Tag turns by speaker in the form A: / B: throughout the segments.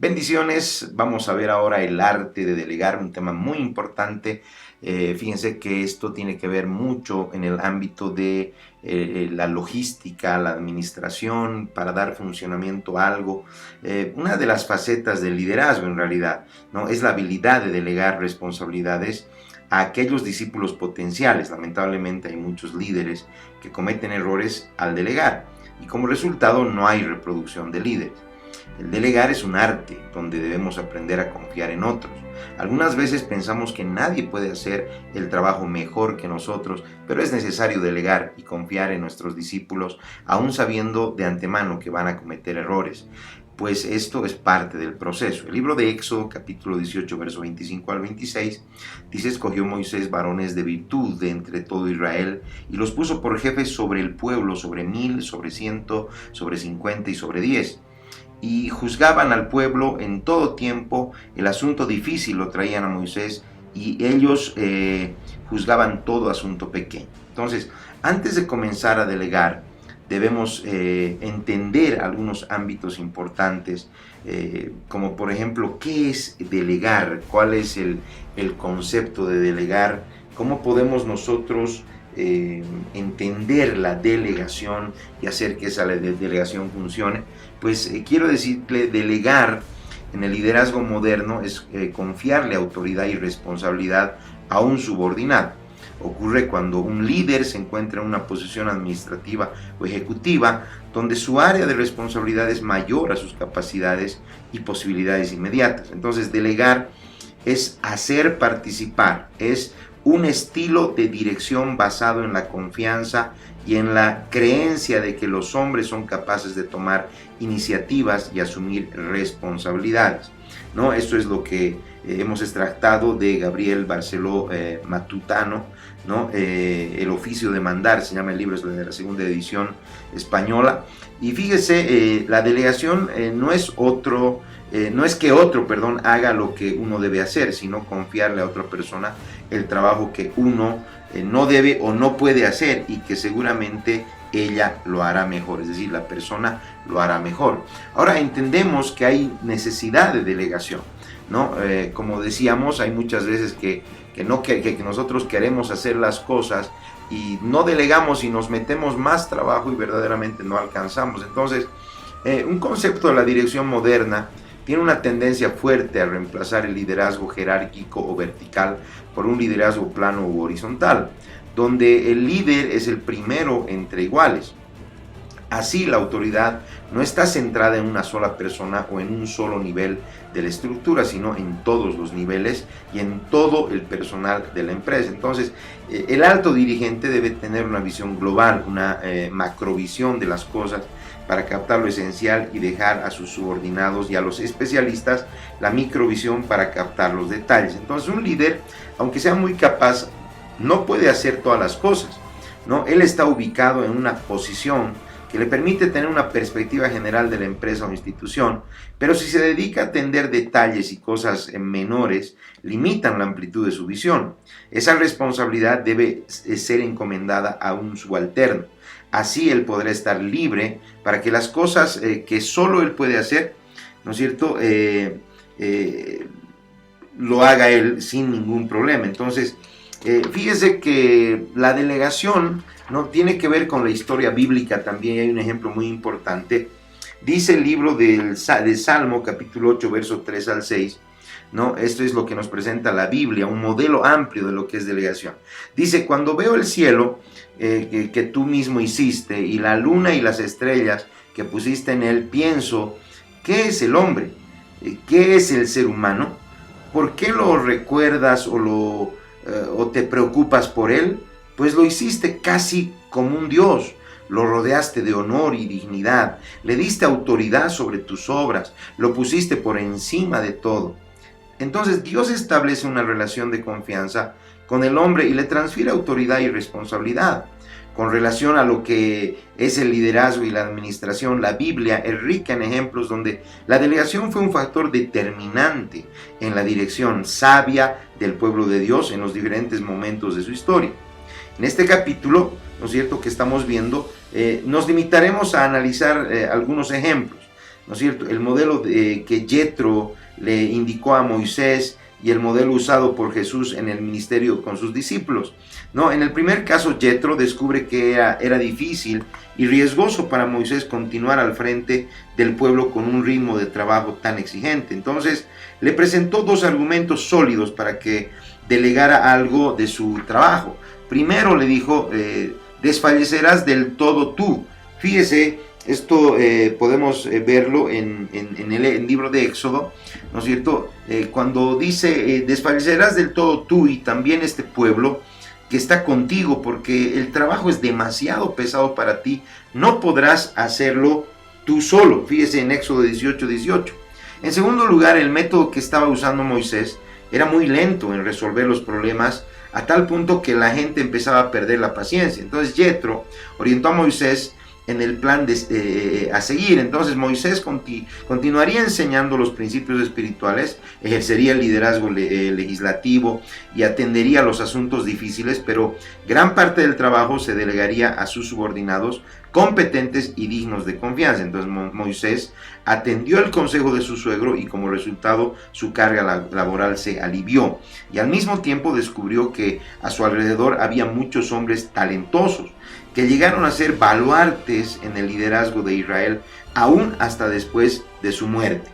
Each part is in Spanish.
A: Bendiciones, vamos a ver ahora el arte de delegar, un tema muy importante. Fíjense que esto tiene que ver mucho en el ámbito de la logística, la administración, para dar funcionamiento a algo. Una de las facetas del liderazgo en realidad, ¿no? Es la habilidad de delegar responsabilidades a aquellos discípulos potenciales. Lamentablemente hay muchos líderes que cometen errores al delegar y como resultado no hay reproducción de líderes. El delegar es un arte donde debemos aprender a confiar en otros. Algunas veces pensamos que nadie puede hacer el trabajo mejor que nosotros, pero es necesario delegar y confiar en nuestros discípulos, aún sabiendo de antemano que van a cometer errores, pues esto es parte del proceso. El libro de Éxodo, capítulo 18, verso 25 al 26, dice: escogió Moisés varones de virtud de entre todo Israel, y los puso por jefes sobre el pueblo, sobre 1000, sobre 100, sobre 50 y sobre 10. Y juzgaban al pueblo en todo tiempo. El asunto difícil lo traían a Moisés y ellos juzgaban todo asunto pequeño. Entonces, antes de comenzar a delegar, debemos entender algunos ámbitos importantes, como por ejemplo, ¿qué es delegar? ¿Cuál es el concepto de delegar? ¿Cómo podemos nosotros entender la delegación y hacer que esa delegación funcione? Pues quiero decirle, delegar en el liderazgo moderno es confiarle autoridad y responsabilidad a un subordinado. Ocurre cuando un líder se encuentra en una posición administrativa o ejecutiva donde su área de responsabilidad es mayor a sus capacidades y posibilidades inmediatas. Entonces, delegar es hacer participar, es un estilo de dirección basado en la confianza y en la creencia de que los hombres son capaces de tomar iniciativas y asumir responsabilidades, ¿no? Esto es lo que hemos extractado de Gabriel Barceló Matutano, ¿no? El oficio de mandar, se llama el libro, es de la segunda edición española. Y fíjese, la delegación no es que otro haga lo que uno debe hacer, sino confiarle a otra persona el trabajo que uno no debe o no puede hacer y que seguramente ella lo hará mejor, es decir, la persona lo hará mejor. Ahora entendemos que hay necesidad de delegación, ¿no? Como decíamos, hay muchas veces que nosotros queremos hacer las cosas y no delegamos y nos metemos más trabajo y verdaderamente no alcanzamos. Entonces, un concepto de la dirección moderna tiene una tendencia fuerte a reemplazar el liderazgo jerárquico o vertical por un liderazgo plano u horizontal, donde el líder es el primero entre iguales. Así, la autoridad no está centrada en una sola persona o en un solo nivel de la estructura, sino en todos los niveles y en todo el personal de la empresa. Entonces, el alto dirigente debe tener una visión global, una macrovisión de las cosas, para captar lo esencial y dejar a sus subordinados y a los especialistas la microvisión para captar los detalles. Entonces, un líder, aunque sea muy capaz, no puede hacer todas las cosas, ¿no? Él está ubicado en una posición que le permite tener una perspectiva general de la empresa o institución, pero si se dedica a atender detalles y cosas menores, limitan la amplitud de su visión. Esa responsabilidad debe ser encomendada a un subalterno. Así él podrá estar libre para que las cosas que solo él puede hacer, ¿no es cierto?, lo haga él sin ningún problema. Entonces, fíjese que la delegación no tiene que ver con la historia bíblica. También hay un ejemplo muy importante. Dice el libro de Salmo, capítulo 8, versos 3 al 6, ¿no? Esto es lo que nos presenta la Biblia, un modelo amplio de lo que es delegación. Dice: cuando veo el cielo que tú mismo hiciste, y la luna y las estrellas que pusiste en él, pienso, ¿qué es el hombre? ¿Qué es el ser humano? ¿Por qué lo recuerdas o te preocupas por él? Pues lo hiciste casi como un Dios. Lo rodeaste de honor y dignidad, le diste autoridad sobre tus obras, lo pusiste por encima de todo. Entonces Dios establece una relación de confianza con el hombre y le transfiere autoridad y responsabilidad. Con relación a lo que es el liderazgo y la administración, la Biblia es rica en ejemplos donde la delegación fue un factor determinante en la dirección sabia del pueblo de Dios en los diferentes momentos de su historia. En este capítulo, ¿no es cierto?, que estamos viendo, nos limitaremos a analizar algunos ejemplos, ¿no es cierto? El modelo que Yetro le indicó a Moisés y el modelo usado por Jesús en el ministerio con sus discípulos, ¿no? En el primer caso, Yetro descubre que era difícil y riesgoso para Moisés continuar al frente del pueblo con un ritmo de trabajo tan exigente. Entonces, le presentó dos argumentos sólidos para que delegara algo de su trabajo. Primero le dijo, desfallecerás del todo tú. Fíjese, esto podemos verlo en el libro de Éxodo, ¿no es cierto? Cuando dice, desfallecerás del todo tú y también este pueblo que está contigo, porque el trabajo es demasiado pesado para ti, no podrás hacerlo tú solo. Fíjese en Éxodo 18:18. En segundo lugar, el método que estaba usando Moisés era muy lento en resolver los problemas, a tal punto que la gente empezaba a perder la paciencia. Entonces Yetro orientó a Moisés en el plan a seguir. Entonces Moisés continuaría enseñando los principios espirituales, ejercería el liderazgo legislativo y atendería los asuntos difíciles, pero gran parte del trabajo se delegaría a sus subordinados competentes y dignos de confianza. Entonces Moisés atendió el consejo de su suegro y como resultado su carga laboral se alivió, y al mismo tiempo descubrió que a su alrededor había muchos hombres talentosos que llegaron a ser baluartes en el liderazgo de Israel aún hasta después de su muerte.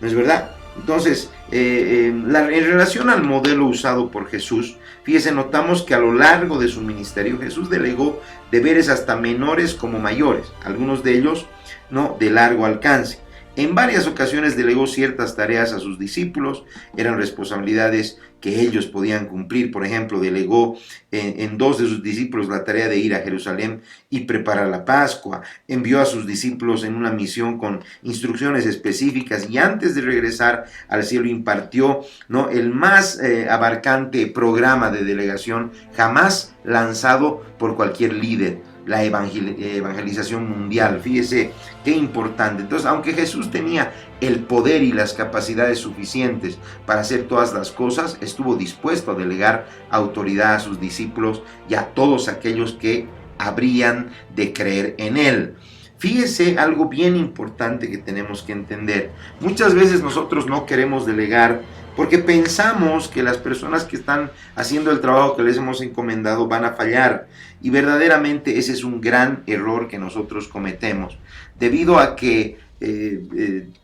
A: ¿No es verdad? Entonces, en relación al modelo usado por Jesús, fíjese, notamos que a lo largo de su ministerio Jesús delegó deberes hasta menores como mayores, algunos de ellos no de largo alcance. En varias ocasiones delegó ciertas tareas a sus discípulos, eran responsabilidades que ellos podían cumplir. Por ejemplo, delegó en dos de sus discípulos la tarea de ir a Jerusalén y preparar la Pascua. Envió a sus discípulos en una misión con instrucciones específicas y antes de regresar al cielo impartió, ¿no?, el más abarcante programa de delegación jamás lanzado por cualquier líder. La evangelización mundial. Fíjese qué importante. Entonces, aunque Jesús tenía el poder y las capacidades suficientes para hacer todas las cosas, estuvo dispuesto a delegar autoridad a sus discípulos y a todos aquellos que habrían de creer en él. Fíjese algo bien importante que tenemos que entender. Muchas veces nosotros no queremos delegar porque pensamos que las personas que están haciendo el trabajo que les hemos encomendado van a fallar. Y verdaderamente ese es un gran error que nosotros cometemos, debido a que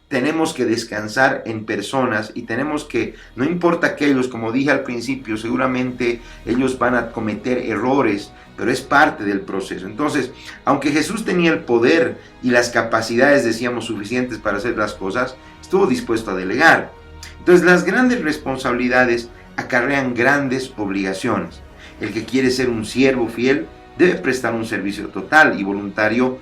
A: tenemos que descansar en personas y tenemos que, no importa aquellos, como dije al principio, seguramente ellos van a cometer errores, pero es parte del proceso. Entonces, aunque Jesús tenía el poder y las capacidades, decíamos, suficientes para hacer las cosas, estuvo dispuesto a delegar. Entonces, las grandes responsabilidades acarrean grandes obligaciones. El que quiere ser un siervo fiel debe prestar un servicio total y voluntario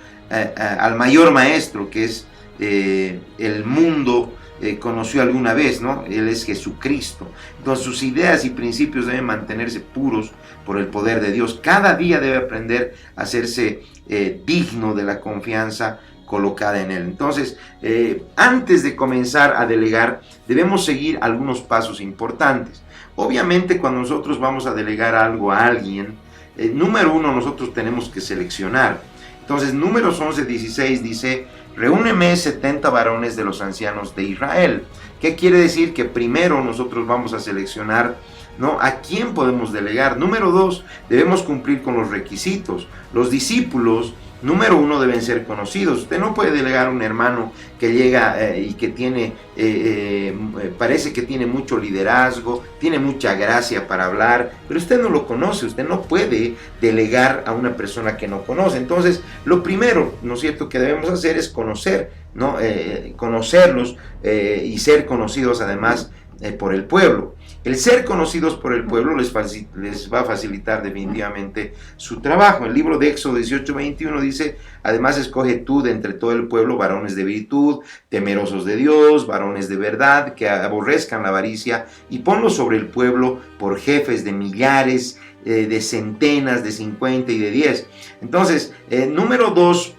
A: al mayor maestro, que es el mundo conoció alguna vez, ¿no? Él es Jesucristo. Entonces sus ideas y principios deben mantenerse puros por el poder de Dios. Cada día debe aprender a hacerse digno de la confianza colocada en él. Entonces, antes de comenzar a delegar, debemos seguir algunos pasos importantes. Obviamente, cuando nosotros vamos a delegar algo a alguien, número uno, nosotros tenemos que seleccionar. Entonces, Números 11:16 dice: reúneme 70 varones de los ancianos de Israel. ¿Qué quiere decir? Que primero nosotros vamos a seleccionar, ¿no?, a quién podemos delegar. Número dos, debemos cumplir con los requisitos. Los discípulos, número uno, deben ser conocidos. Usted no puede delegar a un hermano que llega y que tiene, parece que tiene mucho liderazgo, tiene mucha gracia para hablar, pero usted no lo conoce. Usted no puede delegar a una persona que no conoce. Entonces, lo primero, ¿no es cierto?, que debemos hacer es conocer, ¿no? Conocerlos y ser conocidos además por el pueblo. El ser conocidos por el pueblo les va a facilitar definitivamente su trabajo. El libro de Éxodo 18:21 dice: además escoge tú de entre todo el pueblo varones de virtud, temerosos de Dios, varones de verdad, que aborrezcan la avaricia, y ponlos sobre el pueblo por jefes de millares, de centenas, de 50 y de 10. Entonces, número dos,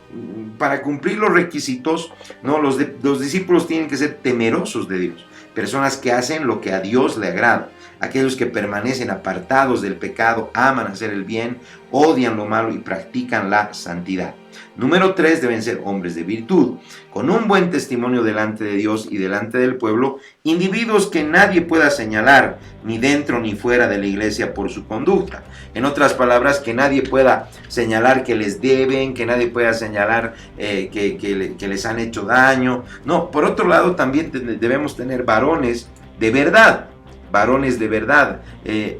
A: para cumplir los requisitos, ¿no?, los discípulos tienen que ser temerosos de Dios. Personas que hacen lo que a Dios le agrada, aquellos que permanecen apartados del pecado, aman hacer el bien, odian lo malo y practican la santidad. Número 3, deben ser hombres de virtud, con un buen testimonio delante de Dios y delante del pueblo, individuos que nadie pueda señalar, ni dentro ni fuera de la iglesia, por su conducta. En otras palabras, que nadie pueda señalar que les deben, que nadie pueda señalar que les han hecho daño. No, por otro lado, también debemos tener varones de verdad. Varones de verdad,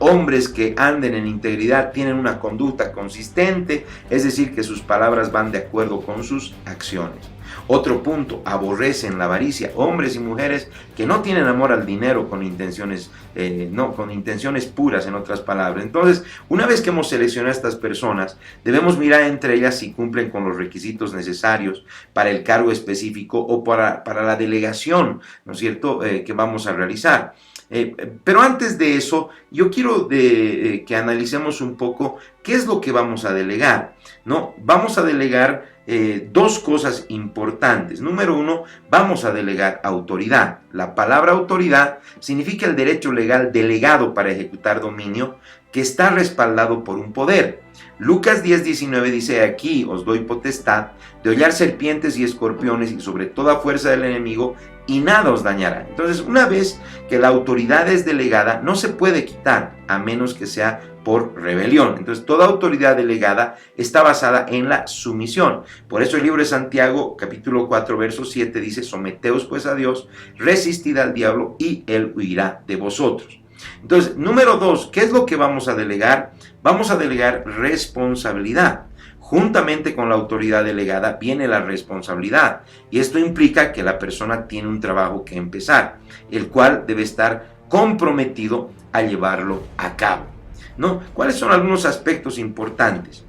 A: hombres que anden en integridad, tienen una conducta consistente, es decir, que sus palabras van de acuerdo con sus acciones. Otro punto, aborrecen la avaricia, hombres y mujeres que no tienen amor al dinero con intenciones puras, en otras palabras. Entonces, una vez que hemos seleccionado a estas personas, debemos mirar entre ellas si cumplen con los requisitos necesarios para el cargo específico o para la delegación, ¿no es cierto?, que vamos a realizar. Pero antes de eso, yo quiero que analicemos un poco qué es lo que vamos a delegar, ¿no? Vamos a delegar dos cosas importantes. Número uno, vamos a delegar autoridad. La palabra autoridad significa el derecho legal delegado para ejecutar dominio que está respaldado por un poder. Lucas 10:19 dice: aquí os doy potestad de hollar serpientes y escorpiones y sobre toda fuerza del enemigo, y nada os dañará. Entonces, una vez que la autoridad es delegada, no se puede quitar a menos que sea por rebelión. Entonces, toda autoridad delegada está basada en la sumisión. Por eso el libro de Santiago, capítulo 4, verso 7 dice: someteos pues a Dios, resistid al diablo y él huirá de vosotros. Entonces, número 2, ¿qué es lo que vamos a delegar? Vamos a delegar responsabilidad. Juntamente con la autoridad delegada viene la responsabilidad, y esto implica que la persona tiene un trabajo que empezar, el cual debe estar comprometido a llevarlo a cabo, ¿no? ¿Cuáles son algunos aspectos importantes?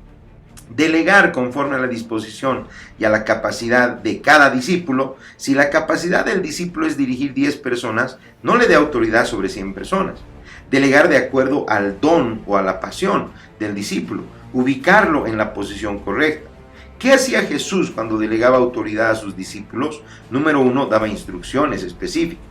A: Delegar conforme a la disposición y a la capacidad de cada discípulo. Si la capacidad del discípulo es dirigir 10 personas, no le dé autoridad sobre 100 personas. Delegar de acuerdo al don o a la pasión del discípulo. Ubicarlo en la posición correcta. ¿Qué hacía Jesús cuando delegaba autoridad a sus discípulos? Número 1, daba instrucciones específicas.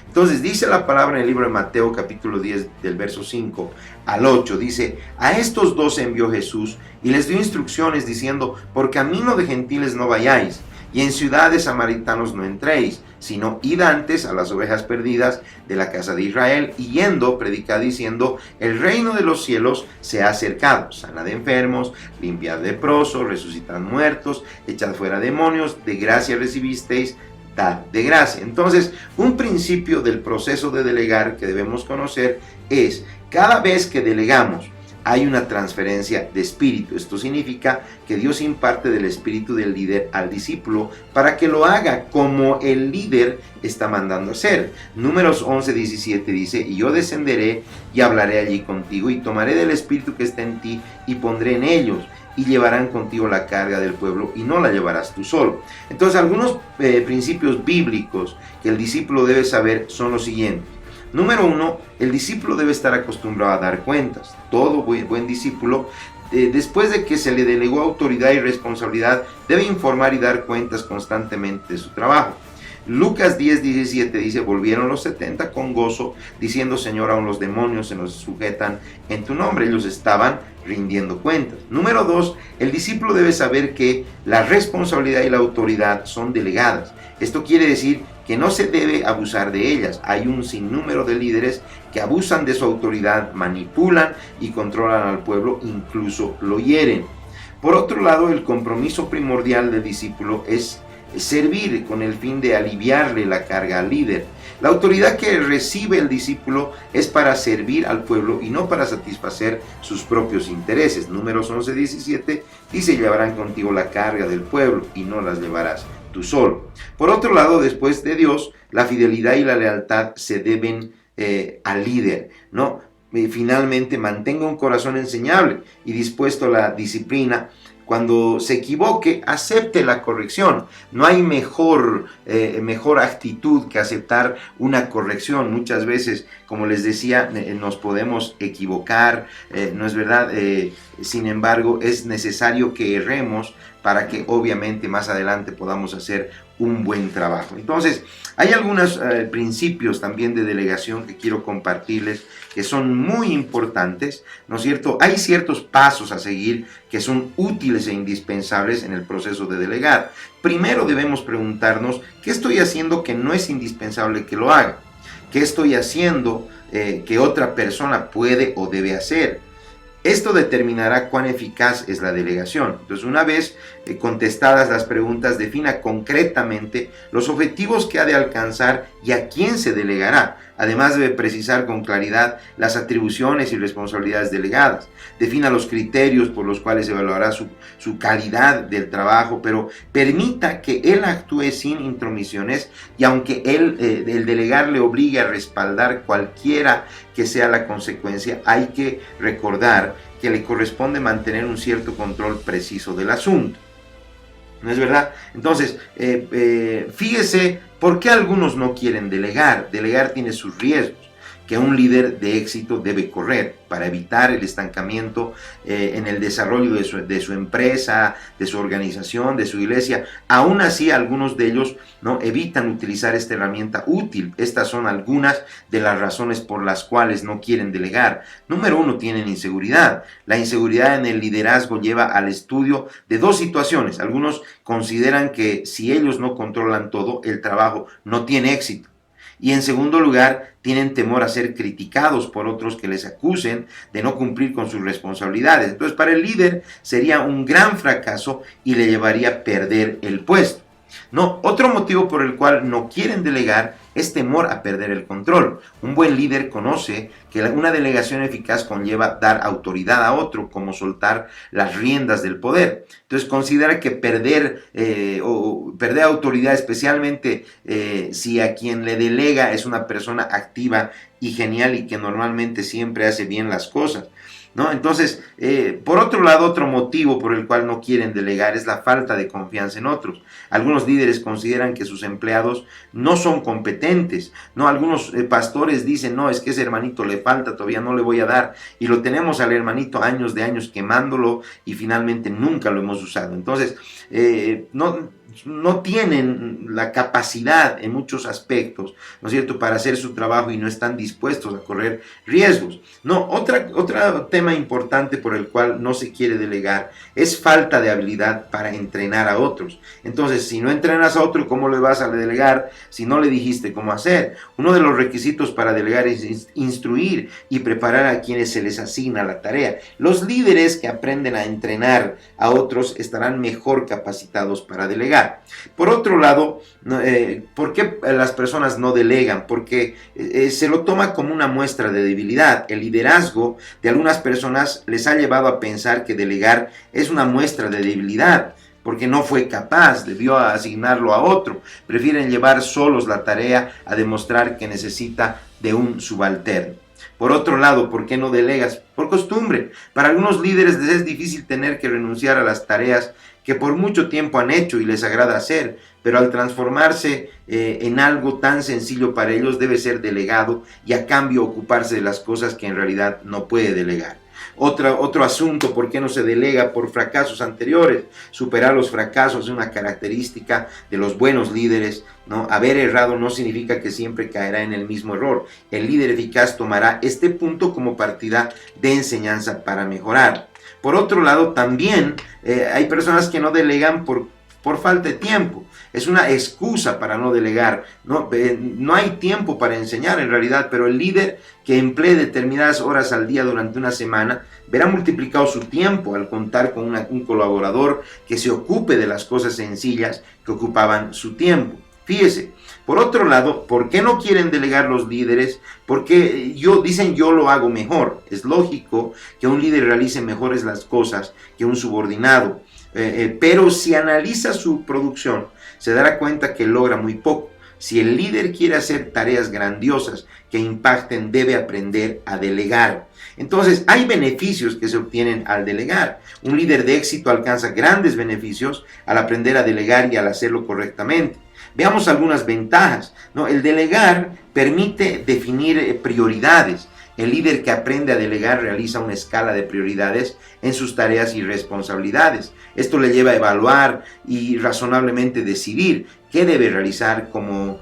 A: Entonces dice la palabra en el libro de Mateo capítulo 10 del verso 5 al 8, dice: a estos 12 envió Jesús y les dio instrucciones diciendo: por camino de gentiles no vayáis, y en ciudad de samaritanos no entréis, sino id antes a las ovejas perdidas de la casa de Israel, y yendo, predicad diciendo: el reino de los cielos se ha acercado, sanad enfermos, limpiad leprosos, resucitad muertos, echad fuera demonios, de gracia recibisteis, dad de gracia. Entonces, un principio del proceso de delegar que debemos conocer es: cada vez que delegamos, hay una transferencia de espíritu. Esto significa que Dios imparte del espíritu del líder al discípulo para que lo haga como el líder está mandando hacer. Números 11:17 dice: y yo descenderé y hablaré allí contigo, y tomaré del espíritu que está en ti y pondré en ellos, y llevarán contigo la carga del pueblo, y no la llevarás tú solo. Entonces, algunos principios bíblicos que el discípulo debe saber son los siguientes. Número 1, el discípulo debe estar acostumbrado a dar cuentas. Todo buen discípulo, después de que se le delegó autoridad y responsabilidad, debe informar y dar cuentas constantemente de su trabajo. Lucas 10:17 dice: volvieron los 70 con gozo, diciendo: Señor, aun los demonios se nos sujetan en tu nombre. Ellos estaban rindiendo cuentas. Número 2, el discípulo debe saber que la responsabilidad y la autoridad son delegadas. Esto quiere decir que no se debe abusar de ellas. Hay un sinnúmero de líderes que abusan de su autoridad, manipulan y controlan al pueblo, incluso lo hieren. Por otro lado, el compromiso primordial del discípulo es servir con el fin de aliviarle la carga al líder. La autoridad que recibe el discípulo es para servir al pueblo y no para satisfacer sus propios intereses. Números 11:17 dice: llevarán contigo la carga del pueblo y no las llevarás tú solo. Por otro lado, después de Dios, la fidelidad y la lealtad se deben al líder, ¿no? Finalmente, mantenga un corazón enseñable y dispuesto a la disciplina. Cuando se equivoque, acepte la corrección. No hay mejor actitud que aceptar una corrección. Muchas veces, como les decía, nos podemos equivocar, ¿no es verdad? Sin embargo, es necesario que erremos para que obviamente más adelante podamos hacer un buen trabajo. Entonces, hay algunos principios también de delegación que quiero compartirles que son muy importantes, ¿no es cierto? Hay ciertos pasos a seguir que son útiles e indispensables en el proceso de delegar. Primero debemos preguntarnos, ¿qué estoy haciendo que no es indispensable que lo haga? ¿Qué estoy haciendo que otra persona puede o debe hacer? Esto determinará cuán eficaz es la delegación. Entonces, una vez contestadas las preguntas, defina concretamente los objetivos que ha de alcanzar y a quién se delegará. Además, debe precisar con claridad las atribuciones y responsabilidades delegadas. Defina los criterios por los cuales evaluará su calidad del trabajo, pero permita que él actúe sin intromisiones, y aunque el delegar le obligue a respaldar cualquiera que sea la consecuencia, hay que recordar que le corresponde mantener un cierto control preciso del asunto. ¿No es verdad? Entonces, fíjese por qué algunos no quieren delegar. Delegar tiene sus riesgos que un líder de éxito debe correr para evitar el estancamiento en el desarrollo de su empresa, de su organización, de su iglesia. Aún así, algunos de ellos no evitan utilizar esta herramienta útil. Estas son algunas de las razones por las cuales no quieren delegar. Número 1, tienen inseguridad. La inseguridad en el liderazgo lleva al estudio de dos situaciones. Algunos consideran que si ellos no controlan todo, el trabajo no tiene éxito. Y en segundo lugar, tienen temor a ser criticados por otros que les acusen de no cumplir con sus responsabilidades. Entonces, para el líder sería un gran fracaso y le llevaría a perder el puesto. No, otro motivo por el cual no quieren delegar es temor a perder el control. Un buen líder conoce que una delegación eficaz conlleva dar autoridad a otro, como soltar las riendas del poder. Entonces considera que perder autoridad, especialmente si a quien le delega es una persona activa y genial y que normalmente siempre hace bien las cosas, ¿no? Entonces, por otro lado, otro motivo por el cual no quieren delegar es la falta de confianza en otros. Algunos líderes consideran que sus empleados no son competentes, ¿no? Algunos pastores dicen, no, es que ese hermanito le falta, todavía no le voy a dar, y lo tenemos al hermanito años de años quemándolo y finalmente nunca lo hemos usado. Entonces, no tienen la capacidad en muchos aspectos, ¿no es cierto?, para hacer su trabajo y no están dispuestos a correr riesgos. No, otro tema importante por el cual no se quiere delegar es falta de habilidad para entrenar a otros. Entonces, si no entrenas a otro, ¿cómo le vas a delegar si no le dijiste cómo hacer? Uno de los requisitos para delegar es instruir y preparar a quienes se les asigna la tarea. Los líderes que aprenden a entrenar a otros estarán mejor capacitados para delegar. Por otro lado, ¿por qué las personas no delegan? Porque se lo toma como una muestra de debilidad. El liderazgo de algunas personas les ha llevado a pensar que delegar es una muestra de debilidad, porque no fue capaz, debió asignarlo a otro. Prefieren llevar solos la tarea a demostrar que necesita de un subalterno. Por otro lado, ¿por qué no delegas? Por costumbre. Para algunos líderes les es difícil tener que renunciar a las tareas que por mucho tiempo han hecho y les agrada hacer, pero al transformarse en algo tan sencillo para ellos debe ser delegado y a cambio ocuparse de las cosas que en realidad no puede delegar. Otro asunto, ¿por qué no se delega? Por fracasos anteriores. Superar los fracasos es una característica de los buenos líderes, ¿no? Haber errado no significa que siempre caerá en el mismo error. El líder eficaz tomará este punto como partida de enseñanza para mejorar. Por otro lado, también hay personas que no delegan por falta de tiempo. Es una excusa para no delegar. No hay tiempo para enseñar en realidad, pero el líder que emplee determinadas horas al día durante una semana verá multiplicado su tiempo al contar con un colaborador que se ocupe de las cosas sencillas que ocupaban su tiempo. Fíjese, por otro lado, ¿por qué no quieren delegar los líderes? Porque dicen yo lo hago mejor. Es lógico que un líder realice mejores las cosas que un subordinado. Pero si analiza su producción, se dará cuenta que logra muy poco. Si el líder quiere hacer tareas grandiosas que impacten, debe aprender a delegar. Entonces, hay beneficios que se obtienen al delegar. Un líder de éxito alcanza grandes beneficios al aprender a delegar y al hacerlo correctamente. Veamos algunas ventajas, ¿no? El delegar permite definir prioridades. El líder que aprende a delegar realiza una escala de prioridades en sus tareas y responsabilidades. Esto le lleva a evaluar y razonablemente decidir qué debe realizar como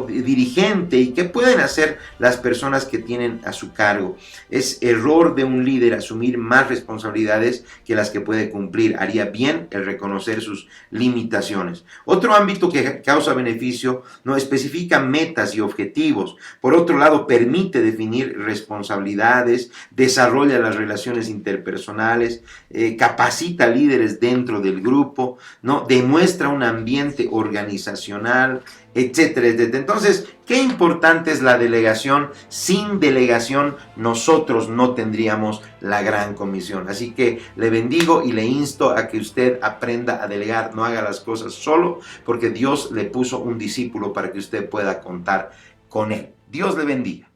A: dirigente y qué pueden hacer las personas que tienen a su cargo. Es error de un líder asumir más responsabilidades que las que puede cumplir. Haría bien el reconocer sus limitaciones. Otro ámbito que causa beneficio no especifica metas y objetivos. Por otro lado, permite definir responsabilidades, desarrolla las relaciones interpersonales, capacita líderes dentro del grupo, ¿no? Demuestra un ambiente organizacional, etcétera, etcétera. Entonces, qué importante es la delegación. Sin delegación nosotros no tendríamos la gran comisión. Así que le bendigo y le insto a que usted aprenda a delegar, no haga las cosas solo, porque Dios le puso un discípulo para que usted pueda contar con él. Dios le bendiga.